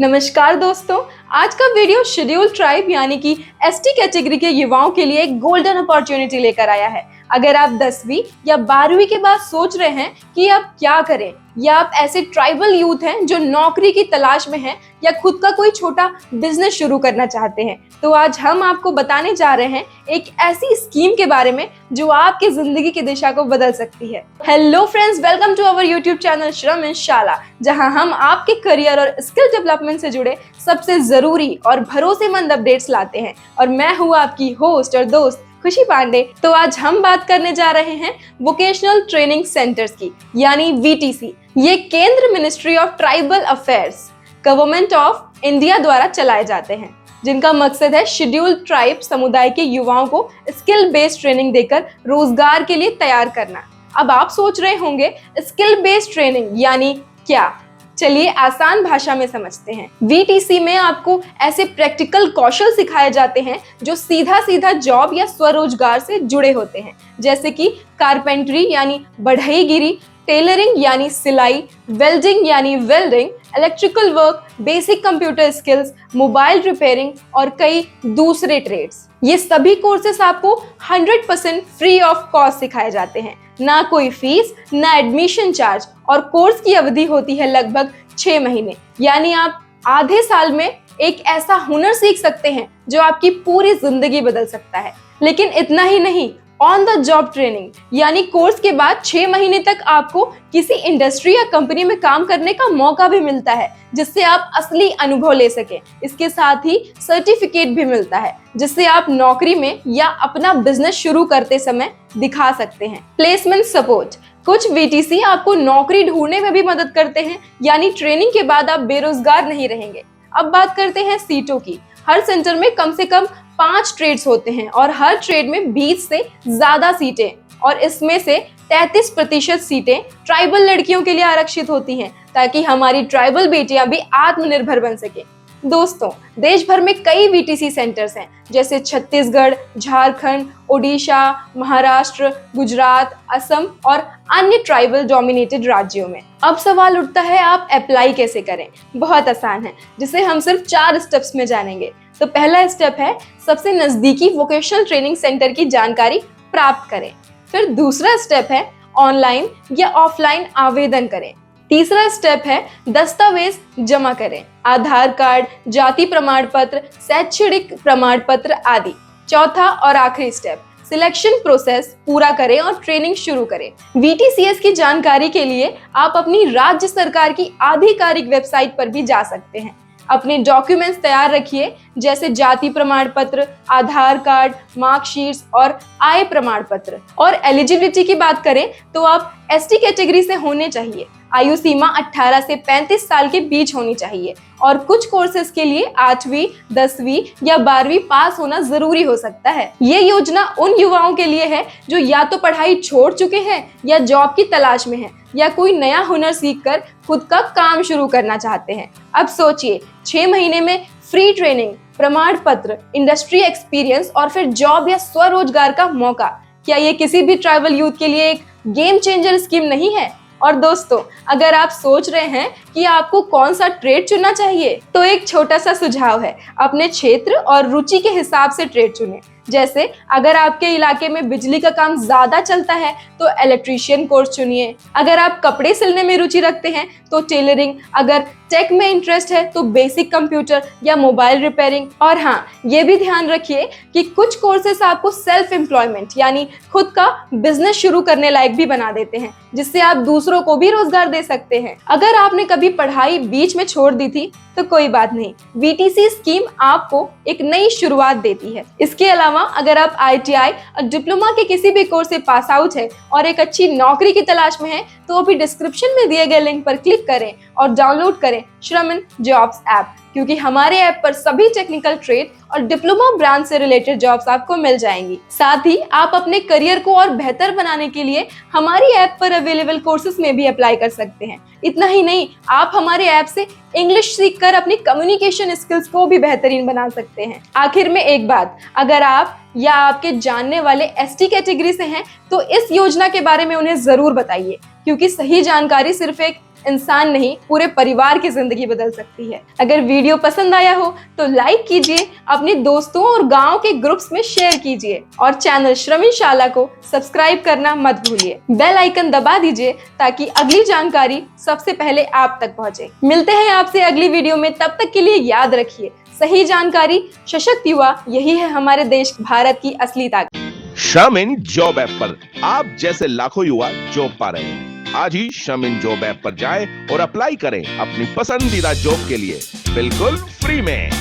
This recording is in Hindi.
नमस्कार दोस्तों, आज का वीडियो शेड्यूल ट्राइब यानी कि एसटी कैटेगरी के युवाओं के लिए एक गोल्डन अपॉर्चुनिटी लेकर आया है। अगर आप 10वीं या 12वीं के बाद सोच रहे हैं कि आप क्या करें, या आप ऐसे ट्राइबल यूथ हैं जो नौकरी की तलाश में हैं या खुद का कोई छोटा बिजनेस शुरू करना चाहते हैं, तो आज हम आपको बताने जा रहे हैं एक ऐसी स्कीम के बारे में जो आपकी जिंदगी की दिशा को बदल सकती है। Hello friends, welcome to our YouTube channel श्रम इन शाला, जहां हम आपके करियर और स्किल डेवलपमेंट से जुड़े सबसे जरूरी और भरोसेमंद अपडेट्स लाते हैं। और मैं हूँ आपकी होस्ट और दोस्त खुशी पांडे। तो आज हम बात करने जा रहे हैं वोकेशनल ट्रेनिंग सेंटर्स की, यानी वीटीसी। ये केंद्र ministry of tribal affairs, government of India द्वारा चलाए जाते हैं, जिनका मकसद है शेड्यूल ट्राइब समुदाय के युवाओं को स्किल बेस्ड ट्रेनिंग देकर रोजगार के लिए तैयार करना। अब आप सोच रहे होंगे स्किल बेस्ड ट्रेनिंग यानी क्या? चलिए आसान भाषा में समझते हैं। वीटीसी में आपको ऐसे प्रैक्टिकल कौशल सिखाए जाते हैं जो सीधा सीधा जॉब या स्वरोजगार से जुड़े होते हैं, जैसे कि कारपेंटरी यानी बढ़ईगिरी, टेलरिंग यानी सिलाई, वेल्डिंग यानी welding, electrical work, basic computer skills, mobile repairing और कई दूसरे ट्रेड्स। ये सभी कोर्सेस आपको 100% फ्री ऑफ कॉस्ट सिखाए जाते हैं, ना कोई फीस, ना एडमिशन चार्ज, और कोर्स की अवधि होती है लगभग 6 महीने। यानी आप आधे साल में एक ऐसा हुनर सीख सकते हैं जो आपकी पूरी जिंदगी बदल सकता है। लेकिन इतना ही नहीं, ऑन द जॉब ट्रेनिंग यानी कोर्स के बाद 6 महीने तक आपको किसी इंडस्ट्री या कंपनी में काम करने का मौका भी मिलता है, जिससे आप असली अनुभव ले सकें। इसके साथ ही सर्टिफिकेट भी मिलता है, जिससे आप नौकरी में या अपना बिजनेस शुरू करते समय दिखा सकते हैं। प्लेसमेंट सपोर्ट, कुछ वीटीसी आपको नौकरी ढूंढने में भी मदद करते हैं, यानी ट्रेनिंग के बाद आप बेरोजगार नहीं रहेंगे। अब बात करते हैं सीटों की। हर सेंटर में कम से कम 5 ट्रेड्स होते हैं और हर ट्रेड में 20 से ज्यादा सीटें, और इसमें से 33% सीटें ट्राइबल लड़कियों के लिए आरक्षित होती हैं, ताकि हमारी ट्राइबल बेटियां भी आत्मनिर्भर बन सके। दोस्तों, देश भर में कई वीटीसी सेंटर्स हैं, जैसे छत्तीसगढ़, झारखंड, ओडिशा, महाराष्ट्र, गुजरात, असम और अन्य ट्राइबल डोमिनेटेड राज्यों में। अब सवाल उठता है, आप अप्लाई कैसे करें? बहुत आसान है, जिसे हम सिर्फ 4 स्टेप्स में जानेंगे। तो पहला स्टेप है, सबसे नजदीकी वोकेशनल ट्रेनिंग सेंटर की जानकारी प्राप्त करें। फिर दूसरा स्टेप है, ऑनलाइन या ऑफलाइन आवेदन करें। तीसरा स्टेप है, दस्तावेज जमा करें, आधार कार्ड, जाति प्रमाण पत्र, शैक्षणिक प्रमाण पत्र आदि। चौथा और आखिरी स्टेप, सिलेक्शन प्रोसेस पूरा करें और ट्रेनिंग शुरू करें। वीटीसीएस की जानकारी के लिए आप अपनी राज्य सरकार की आधिकारिक वेबसाइट पर भी जा सकते हैं। अपने डॉक्यूमेंट्स तैयार रखिए, जैसे जाति प्रमाण पत्र, आधार कार्ड, मार्कशीट्स और आय प्रमाण पत्र। और एलिजिबिलिटी की बात करें तो आप एसटी कैटेगरी से होने चाहिए। आयु सीमा 18 से 35 साल के बीच होनी चाहिए, और कुछ कोर्सेज के लिए 8वीं, 10वीं या 12वीं पास होना जरूरी हो सकता है। ये योजना उन युवाओं के लिए है जो या तो पढ़ाई छोड़ चुके हैं या जॉब की तलाश में हैं, या कोई नया हुनर सीखकर खुद का काम शुरू करना चाहते हैं। अब सोचिए, 6 महीने में फ्री ट्रेनिंग, प्रमाण पत्र, इंडस्ट्री एक्सपीरियंस और फिर जॉब या स्वरोजगार का मौका। क्या ये किसी भी ट्राइबल यूथ के लिए एक गेम चेंजर स्कीम नहीं है? और दोस्तों, अगर आप सोच रहे हैं कि आपको कौन सा ट्रेड चुनना चाहिए, तो एक छोटा सा सुझाव है, अपने क्षेत्र और रुचि के हिसाब से ट्रेड चुनें। जैसे अगर आपके इलाके में बिजली का काम ज्यादा चलता है तो इलेक्ट्रीशियन कोर्स चुनिए। अगर आप कपड़े सिलने में रुचि रखते हैं तो टेलरिंग, अगर टेक में इंटरेस्ट है तो बेसिक कंप्यूटर या मोबाइल रिपेयरिंग। और हाँ, ये भी ध्यान रखिए कि कुछ कोर्सेस आपको सेल्फ एम्प्लॉयमेंट यानी खुद का बिजनेस शुरू करने लायक भी बना देते हैं, जिससे आप दूसरों को भी रोजगार दे सकते हैं। अगर आपने कभी पढ़ाई बीच में छोड़ दी थी तो कोई बात नहीं, वीटीसी स्कीम आपको एक नई शुरुआत देती है। इसके अलावा अगर आप आईटीआई और डिप्लोमा के किसी भी कोर्स से पास आउट है और एक अच्छी नौकरी की तलाश में है, तो अभी डिस्क्रिप्शन में दिए गए लिंक पर क्लिक करें और डाउनलोड करें श्रम इन जॉब्स ऐप, क्योंकि हमारे ऐप पर सभी टेक्निकल ट्रेड और डिप्लोमा ब्रांच से रिलेटेड जॉब्स आपको मिल जाएंगी। साथ ही आप अपने करियर को और बेहतर बनाने के लिए हमारी ऐप पर अवेलेबल कोर्सेज में भी अप्लाई कर सकते हैं। इतना ही नहीं, आप हमारे ऐप से इंग्लिश सीखकर अपनी कम्युनिकेशन स्किल्स को भी बेहतरीन बना सकते हैं। आखिर में एक बात, अगर आप या आपके जानने वाले एसटी कैटेगरी से हैं तो इस योजना के बारे में उन्हें जरूर बताइए, क्योंकि सही जानकारी सिर्फ एक इंसान नहीं पूरे परिवार की जिंदगी बदल सकती है। अगर वीडियो पसंद आया हो तो लाइक कीजिए, अपने दोस्तों और गांव के ग्रुप्स में शेयर कीजिए और चैनल श्रवण शाला को सब्सक्राइब करना मत भूलिए। बेल आइकन दबा दीजिए ताकि अगली जानकारी सबसे पहले आप तक पहुंचे। मिलते हैं आपसे अगली वीडियो में, तब तक के लिए याद रखिए, सही जानकारी, सशक्त युवा, यही है हमारे देश भारत की असली ताकत। श्रम जॉब ऐप पर आप जैसे लाखों युवा जॉब पा रहे हैं। आज ही श्रम जॉब ऐप पर जाएं और अप्लाई करें अपनी पसंदीदा जॉब के लिए बिल्कुल फ्री में।